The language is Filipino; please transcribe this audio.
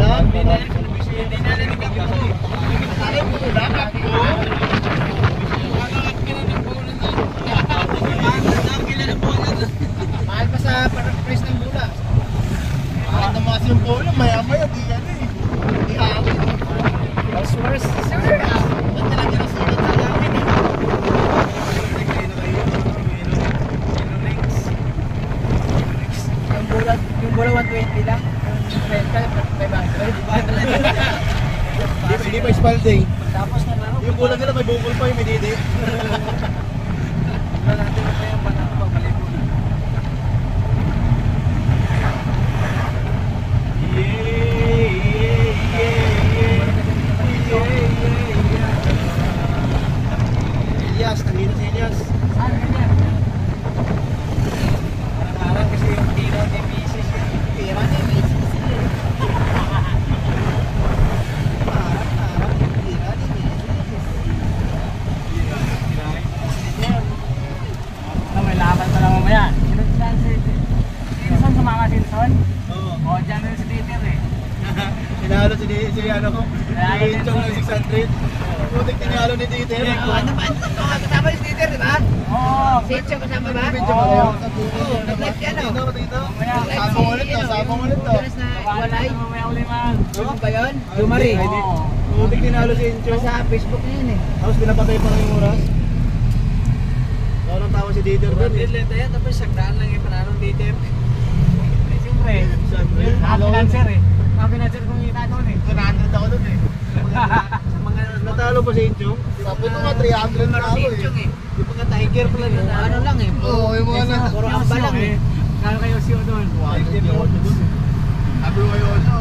lang. Hindi na narinig ako. Alam mo na, kapko. Mahal pa sa price ng bula. Kahit namas yung polo, maya-maya, di yan eh. Di hangin. That's worse, sir. Ba't talaga nasulat sa langit eh? Yung bula 120 lang. Yung rental, 500. Hindi pa Spalding. Tapos na laro. Yung bulan nila may bukol pa yung medidi. Wala natin pa yung panahon pagbalibo na. Elias, nandito si Elias. Saan ganyan? Parang kasi yung tira ni Mrs. Tira ni Mrs. May laban pa lang mamaya. Sino sa mga Simpson? Oo. O, dyan rin si Dieter eh. Tinalo si ano ko. Tinalo Si Chong din. ng 600. Putik tinalo ni Dieter. Ano ba? Kasama si Dieter, di ba? Oo. Si Itcho kasama ba? Medyo Oo. malayo. Nag-live yan, oh. Dito. Mamaya. Sabong ulit to, sabong ulit to. Walay. Mamaya uli man. Ano ba yun? Jumari. Oo. Putik tinalo si Incho. Sa Facebook na yun eh. Tapos pinapatay pa ng oras. Anong tawa si Dieter doon eh. Lenta yan, tapos sagdaan lang yung pananong Dieter. Siyempre. Siyempre. Financer eh. Financer kung kita doon eh. 100 ako doon eh. Sa mga Natalo pa si Incho. Sabi ko nga 300 na ako eh. Yung mga tiger pala yun. Ano lang eh. Oo, yung mga na. Puro amba lang eh. Kano kayo siyo doon? Sabi ko kayo ano.